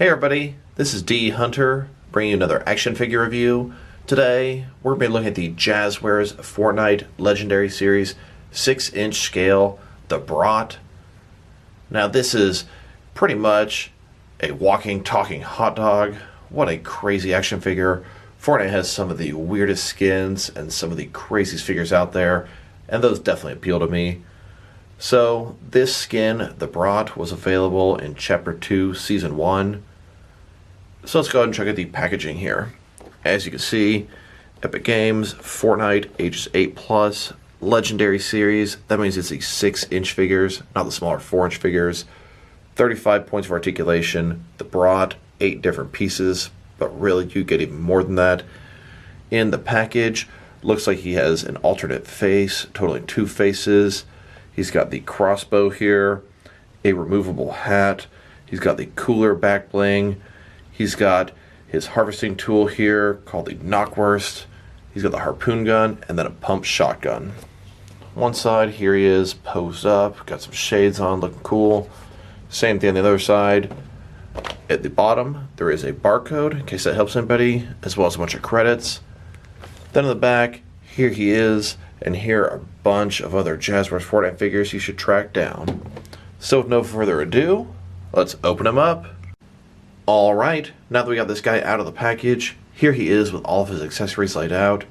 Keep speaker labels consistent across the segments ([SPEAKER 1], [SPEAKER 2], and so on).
[SPEAKER 1] Hey everybody, this is D Hunter, bringing you another action figure review. Today, we're going to be looking at the Jazwares Fortnite Legendary Series 6-inch scale, the Brat. Now this is pretty much a walking, talking hot dog. What a crazy action figure. Fortnite has some of the weirdest skins and some of the craziest figures out there, and those definitely appeal to me. So this skin, the Brat, was available in Chapter 2, Season 1. So let's go ahead and check out the packaging here. As you can see, Epic Games, Fortnite, ages 8+, Legendary Series. That means it's the 6-inch figures, not the smaller 4-inch figures. 35 points of articulation. The Brat, 8 different pieces, but really you get even more than that. In the package, looks like he has an alternate face, totaling 2 faces. He's got the crossbow here, a removable hat. He's got the cooler back bling. He's got his harvesting tool here called the Knockwurst. He's got the harpoon gun and then a pump shotgun. One side, here he is posed up, got some shades on, looking cool. Same thing on the other side. At the bottom, there is a barcode in case that helps anybody, as well as a bunch of credits. Then in the back, here he is, and here are a bunch of other Jazwares Fortnite figures you should track down. So with no further ado, let's open him up. Alright, now that we got this guy out of the package, here he is with all of his accessories laid out.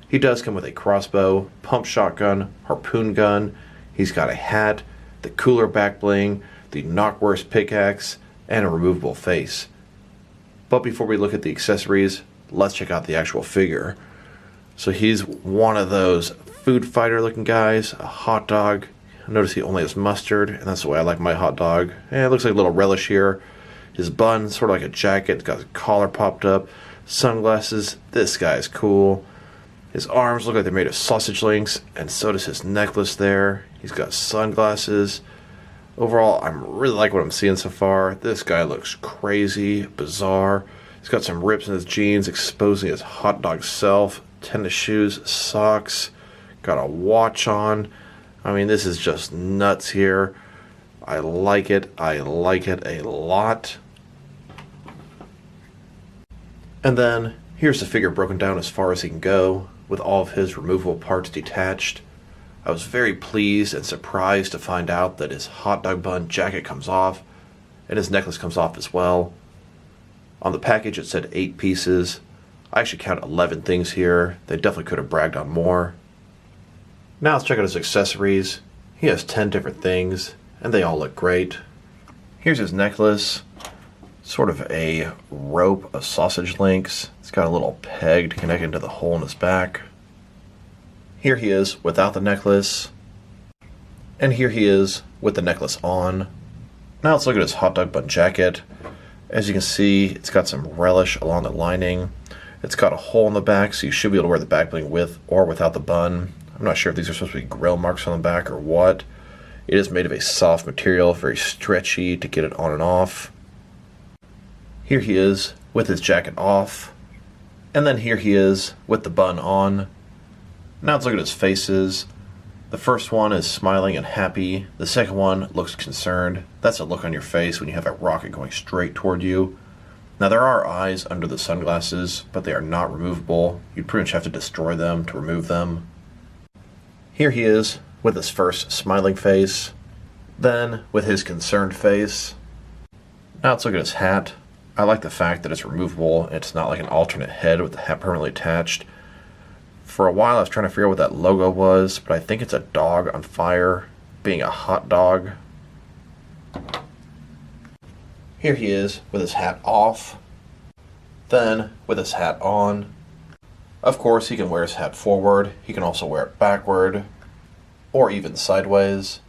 [SPEAKER 1] He does come with a crossbow, pump shotgun, harpoon gun. He's got a hat, the cooler back bling, the Knockwurst pickaxe, and a removable face. But before we look at the accessories, let's check out the actual figure. So he's one of those food fighter looking guys, a hot dog. Notice he only has mustard, and that's the way I like my hot dog. And it looks like a little relish here. His bun, sort of like a jacket, it's got his collar popped up. Sunglasses, this guy is cool. His arms look like they're made of sausage links, and so does his necklace there. He's got sunglasses. Overall, I'm really like what I'm seeing so far. This guy looks crazy, bizarre. He's got some rips in his jeans, exposing his hot dog self. Tennis shoes, socks, got a watch on. I mean, this is just nuts here. I like it a lot. And then, here's the figure broken down as far as he can go, with all of his removable parts detached. I was very pleased and surprised to find out that his hot dog bun jacket comes off, and his necklace comes off as well. On the package it said 8 pieces. I actually count 11 things here. They definitely could have bragged on more. Now let's check out his accessories. He has 10 different things, and they all look great. Here's his necklace. Sort of a rope of sausage links. It's got a little peg to connect into the hole in his back. Here he is without the necklace. And here he is with the necklace on. Now let's look at his hot dog bun jacket. As you can see, it's got some relish along the lining. It's got a hole in the back, so you should be able to wear the back bling with or without the bun. I'm not sure if these are supposed to be grill marks on the back or what. It is made of a soft material, very stretchy to get it on and off. Here he is with his jacket off. And then here he is with the bun on. Now let's look at his faces. The first one is smiling and happy. The second one looks concerned. That's a look on your face when you have a rocket going straight toward you. Now there are eyes under the sunglasses, but they are not removable. You'd pretty much have to destroy them to remove them. Here he is with his first smiling face, then with his concerned face. Now let's look at his hat. I like the fact that it's removable. It's not like an alternate head with the hat permanently attached. For a while I was trying to figure out what that logo was, but I think it's a dog on fire being a hot dog. Here he is with his hat off, then with his hat on. Of course, he can wear his hat forward, he can also wear it backward, or even sideways.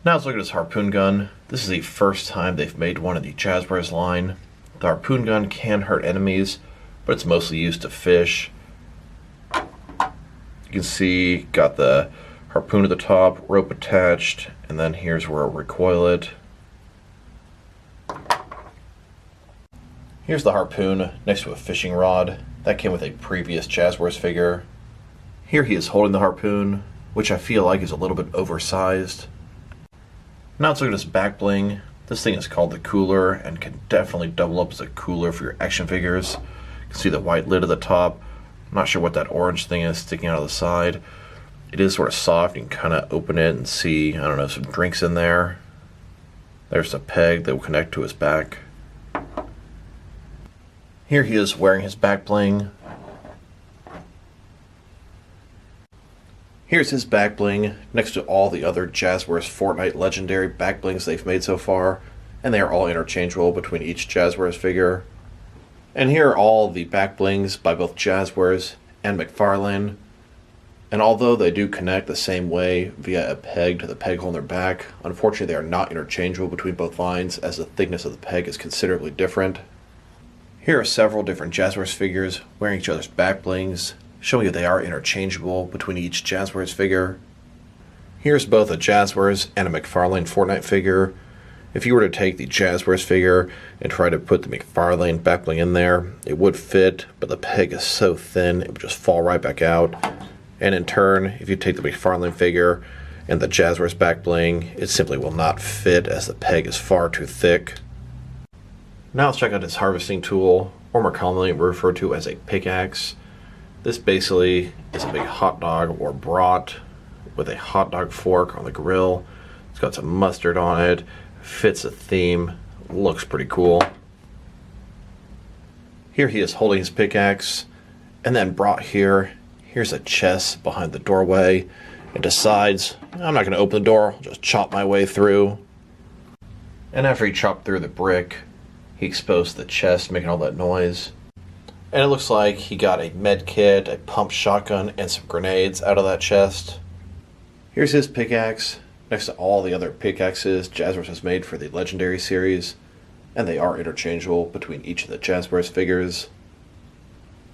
[SPEAKER 1] Now let's look at his harpoon gun. This is the first time they've made one in the Jazwares line. The harpoon gun can hurt enemies, but it's mostly used to fish. You can see, got the harpoon at the top, rope attached, and then here's where it'll recoil it. Here's the harpoon next to a fishing rod. That came with a previous Jazwares figure. Here he is holding the harpoon, which I feel like is a little bit oversized. Now let's look at his back bling. This thing is called the cooler and can definitely double up as a cooler for your action figures. You can see the white lid at the top. I'm not sure what that orange thing is sticking out of the side. It is sort of soft. You can kind of open it and see, I don't know, some drinks in there. There's a peg that will connect to his back. Here he is wearing his back bling. Here's his back bling next to all the other Jazwares Fortnite Legendary back blings they've made so far, and they are all interchangeable between each Jazwares figure. And here are all the back blings by both Jazwares and McFarlane. And although they do connect the same way via a peg to the peg hole in their back, unfortunately they are not interchangeable between both lines as the thickness of the peg is considerably different. Here are several different Jazwares figures wearing each other's back blings, showing you they are interchangeable between each Jazwares figure. Here's both a Jazwares and a McFarlane Fortnite figure. If you were to take the Jazwares figure and try to put the McFarlane back bling in there, it would fit, but the peg is so thin it would just fall right back out. And in turn, if you take the McFarlane figure and the Jazwares back bling, it simply will not fit as the peg is far too thick. Now let's check out his harvesting tool, or more commonly referred to as a pickaxe. This basically is a big hot dog or brat with a hot dog fork on the grill. It's got some mustard on it, fits the theme, looks pretty cool. Here he is holding his pickaxe, and then Brat here's a chest behind the doorway, and decides, I'm not going to open the door, I'll just chop my way through. And after he chopped through the brick, he exposed the chest, making all that noise. And it looks like he got a med kit, a pump shotgun, and some grenades out of that chest. Here's his pickaxe, next to all the other pickaxes Jazwares has made for the Legendary Series, and they are interchangeable between each of the Jazwares figures.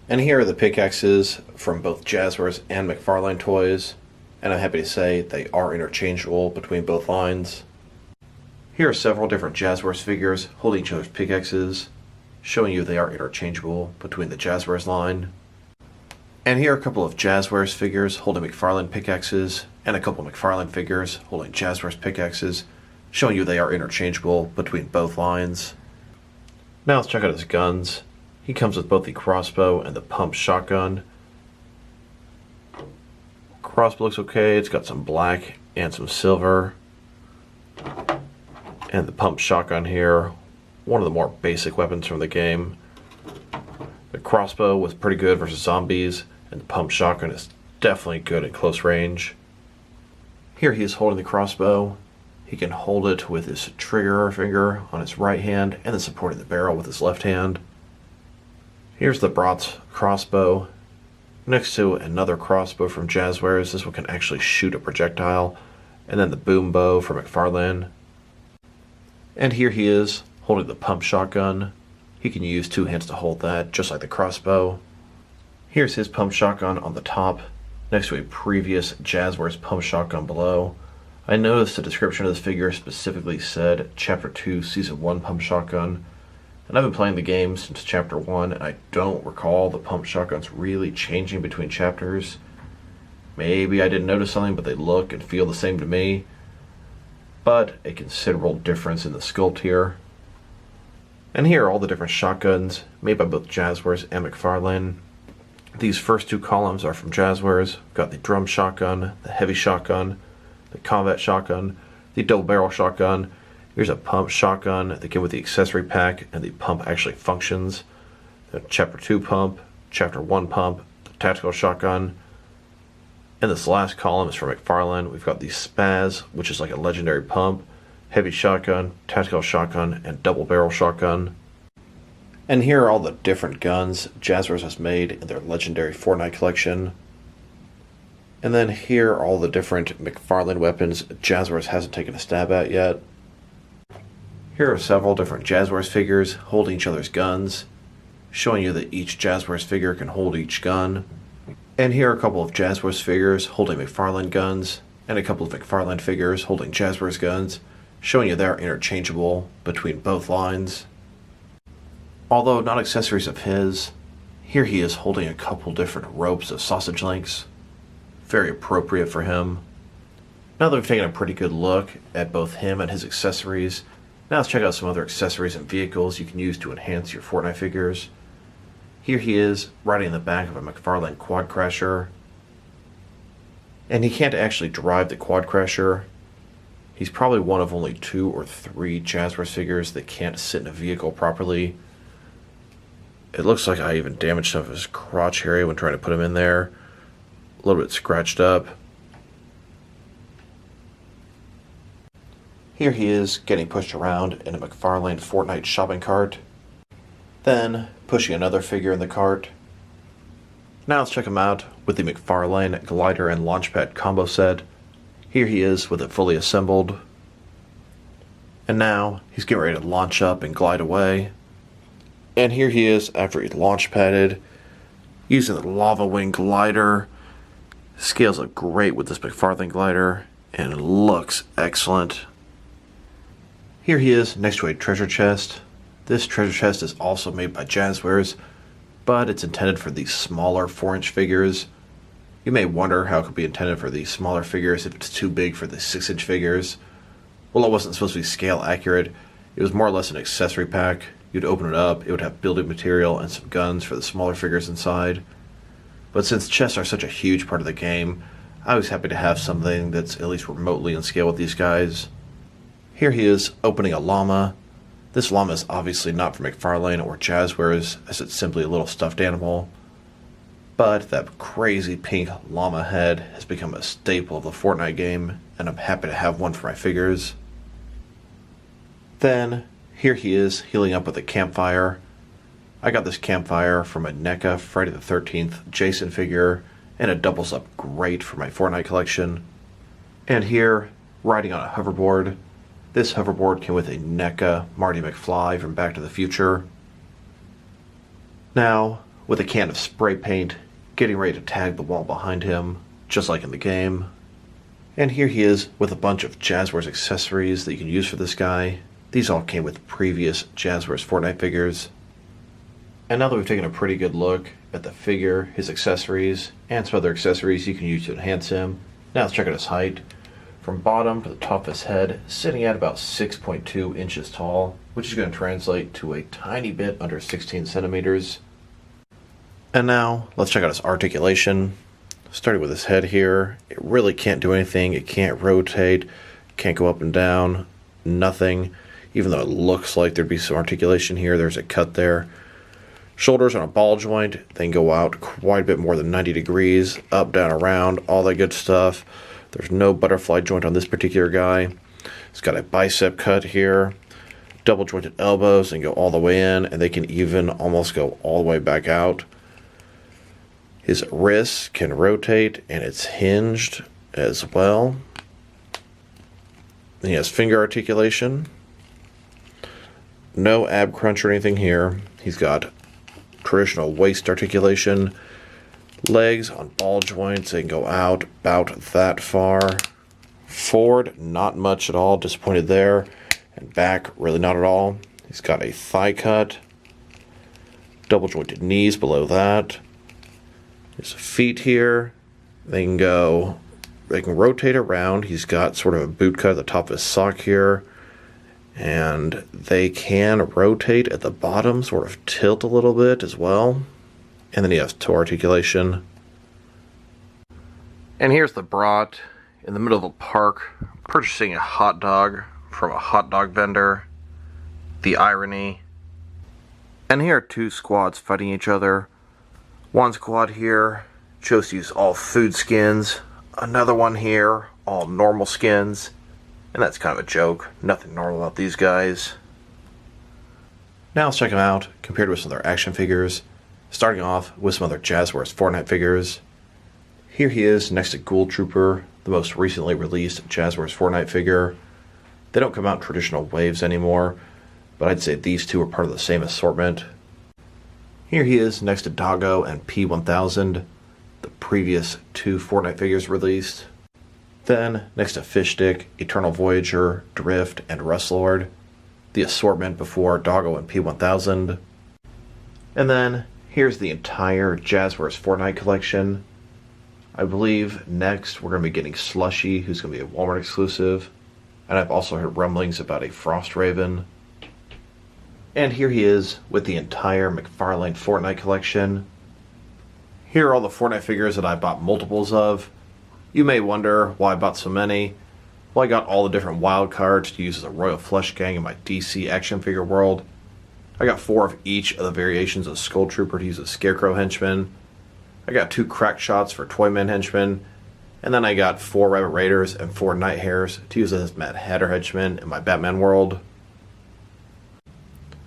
[SPEAKER 1] And here are the pickaxes from both Jazwares and McFarlane toys, and I'm happy to say they are interchangeable between both lines. Here are several different Jazwares figures holding each other's pickaxes, showing you they are interchangeable between the Jazwares line. And here are a couple of Jazwares figures holding McFarlane pickaxes, and a couple of McFarlane figures holding Jazwares pickaxes, showing you they are interchangeable between both lines. Now let's check out his guns. He comes with both the crossbow and the pump shotgun. Crossbow looks okay, it's got some black and some silver. And the pump shotgun here, one of the more basic weapons from the game. The crossbow was pretty good versus zombies, and the pump shotgun is definitely good at close range. Here he is holding the crossbow. He can hold it with his trigger finger on his right hand and then supporting the barrel with his left hand. Here's the Brat's crossbow. Next to another crossbow from Jazwares, this one can actually shoot a projectile. And then the boom bow from McFarlane. And here he is, holding the pump shotgun. He can use two hands to hold that, just like the crossbow. Here's his pump shotgun on the top, next to a previous Jazwares pump shotgun below. I noticed the description of this figure specifically said Chapter 2 Season 1 pump shotgun. And I've been playing the game since Chapter 1, and I don't recall the pump shotguns really changing between chapters. Maybe I didn't notice something, but they look and feel the same to me. But a considerable difference in the sculpt here. And here are all the different shotguns made by both Jazwares and McFarlane. These first two columns are from Jazwares. We've got the drum shotgun, the heavy shotgun, the combat shotgun, the double barrel shotgun. Here's a pump shotgun that came with the accessory pack, and the pump actually functions. The Chapter 2 pump, Chapter 1 pump, the tactical shotgun. And this last column is from McFarlane. We've got the Spaz, which is like a legendary pump, heavy shotgun, tactical shotgun, and double barrel shotgun. And here are all the different guns Jazwares has made in their Legendary Fortnite collection. And then here are all the different McFarlane weapons Jazwares hasn't taken a stab at yet. Here are several different Jazwares figures holding each other's guns, showing you that each Jazwares figure can hold each gun. And here are a couple of Jazwares figures holding McFarlane guns, and a couple of McFarlane figures holding Jazwares guns, showing you they're interchangeable between both lines. Although not accessories of his, here he is holding a couple different ropes of sausage links. Very appropriate for him. Now that we've taken a pretty good look at both him and his accessories, Now let's check out some other accessories and vehicles you can use to enhance your Fortnite figures. Here he is, riding in the back of a McFarlane Quad Crasher. And he can't actually drive the Quad Crasher. He's probably one of only 2 or 3 Jazwares figures that can't sit in a vehicle properly. It looks like I even damaged some of his crotch area when trying to put him in there. A little bit scratched up. Here he is, getting pushed around in a McFarlane Fortnite shopping cart. Then, pushing another figure in the cart. Now let's check him out with the McFarlane glider and launchpad combo set. Here he is with it fully assembled. And now, he's getting ready to launch up and glide away. And here he is after he launch padded, using the lava wing glider. Scales up great with this McFarlane glider, and it looks excellent. Here he is next to a treasure chest. This treasure chest is also made by Jazwares, but it's intended for these smaller 4-inch figures. You may wonder how it could be intended for these smaller figures if it's too big for the 6-inch figures. Well, it wasn't supposed to be scale accurate. It was more or less an accessory pack. You'd open it up, it would have building material and some guns for the smaller figures inside. But since chests are such a huge part of the game, I was happy to have something that's at least remotely in scale with these guys. Here he is opening a llama. This llama is obviously not from McFarlane or Jazwares, as it's simply a little stuffed animal. But that crazy pink llama head has become a staple of the Fortnite game, and I'm happy to have one for my figures. Then, here he is healing up with a campfire. I got this campfire from a NECA Friday the 13th Jason figure, and it doubles up great for my Fortnite collection. And here, riding on a hoverboard. This hoverboard came with a NECA Marty McFly from Back to the Future. Now, with a can of spray paint, getting ready to tag the wall behind him, just like in the game. And here he is with a bunch of Jazwares accessories that you can use for this guy. These all came with previous Jazwares Fortnite figures. And now that we've taken a pretty good look at the figure, his accessories, and some other accessories you can use to enhance him, now let's check out his height. From bottom to the top of his head, sitting at about 6.2 inches tall, which is going to translate to a tiny bit under 16 centimeters. And now, let's check out his articulation. Starting with his head here, it really can't do anything. It can't rotate, can't go up and down, nothing. Even though it looks like there'd be some articulation here, there's a cut there. Shoulders on a ball joint, they can go out quite a bit more than 90 degrees, up, down, around, all that good stuff. There's no butterfly joint on this particular guy. He's got a bicep cut here, double jointed elbows and go all the way in, and they can even almost go all the way back out. His wrist can rotate, and it's hinged as well. He has finger articulation. No ab crunch or anything here. He's got traditional waist articulation. Legs on ball joints, they can go out about that far. Forward, not much at all, disappointed there. And back, really not at all. He's got a thigh cut. Double jointed knees below that. His feet here, they can rotate around. He's got sort of a boot cut at the top of his sock here. And they can rotate at the bottom, sort of tilt a little bit as well. And then he has toe articulation. And here's the Brat in the middle of a park, purchasing a hot dog from a hot dog vendor. The irony. And here are 2 squads fighting each other. One squad here chose to use all food skins. Another one here, all normal skins. And that's kind of a joke. Nothing normal about these guys. Now let's check them out, compared with some other action figures. Starting off with some other Jazwares Fortnite figures. Here he is next to Ghoul Trooper, the most recently released Jazwares Fortnite figure. They don't come out in traditional waves anymore, but I'd say these two are part of the same assortment. Here he is next to Doggo and P1000, the previous 2 Fortnite figures released. Then, next to Fishstick, Eternal Voyager, Drift, and Rustlord, the assortment before Doggo and P1000. And then, here's the entire Jazwares Fortnite collection. I believe next we're going to be getting Slushy, who's going to be a Walmart exclusive. and I've also heard rumblings about a Frost Raven. And here he is with the entire McFarlane Fortnite collection. Here are all the Fortnite figures that I bought multiples of. You may wonder why I bought so many. Well, I got all the different wild cards to use as a Royal Flush Gang in my DC action figure world. I got 4 of each of the variations of Skull Trooper to use as Scarecrow Henchman. I got 2 crack shots for Toyman Henchmen. And then I got 4 Rabbit Raiders and 4 Night Hares to use as Mad Hatter Henchmen in my Batman world.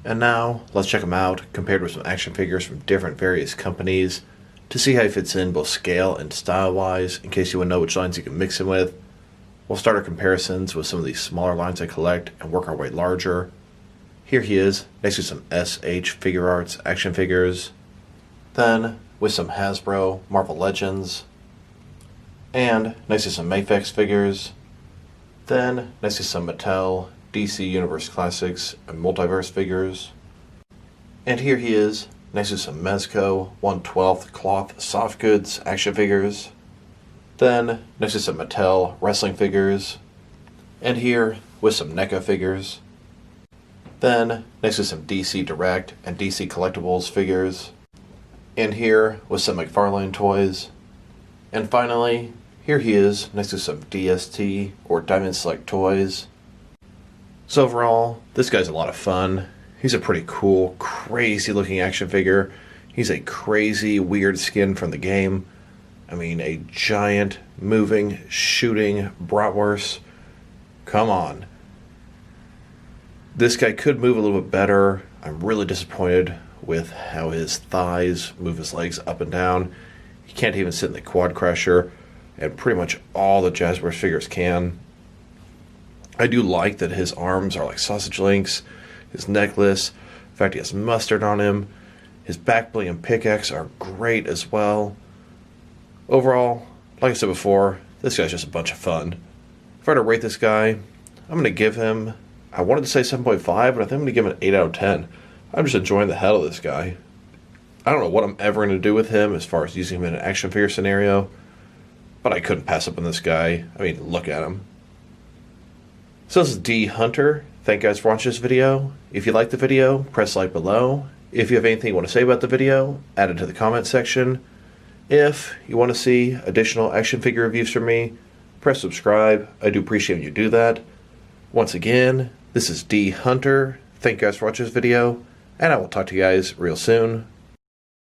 [SPEAKER 1] And now, let's check him out, compared with some action figures from different various companies, to see how he fits in both scale and style-wise, in case you want to know which lines you can mix him with. We'll start our comparisons with some of these smaller lines I collect and work our way larger. Here he is, next to some SH Figure Arts action figures. Then, with some Hasbro Marvel Legends. And next to some Mafex figures. Then, next to some Mattel DC Universe Classics and Multiverse figures. And here he is, next to some Mezco 1/12 cloth soft goods action figures. Then, next to some Mattel wrestling figures. And here, with some NECA figures. Then, next to some DC Direct and DC Collectibles figures. And here, with some McFarlane toys. And finally, here he is, next to some DST or Diamond Select toys. So overall, this guy's a lot of fun. He's a pretty cool, crazy looking action figure. He's a crazy, weird skin from the game. I mean, a giant, moving, shooting bratwurst. Come on. This guy could move a little bit better. I'm really disappointed with how his thighs move his legs up and down. He can't even sit in the quad crusher, and pretty much all the Jazwares figures can. I do like that his arms are like sausage links, his necklace, in fact he has mustard on him, his back bling and pickaxe are great as well. Overall, like I said before, this guy's just a bunch of fun. If I were to rate this guy, I'm going to give him, I wanted to say 7.5, but I think I'm going to give him an 8 out of 10. I'm just enjoying the hell of this guy. I don't know what I'm ever going to do with him as far as using him in an action figure scenario, but I couldn't pass up on this guy. I mean, look at him. So this is D Hunter. Thank you guys for watching this video. If you liked the video, press like below. If you have anything you want to say about the video, add it to the comment section. If you want to see additional action figure reviews from me, press subscribe. I do appreciate when you do that. Once again, this is D Hunter. Thank you guys for watching this video, and I will talk to you guys real soon.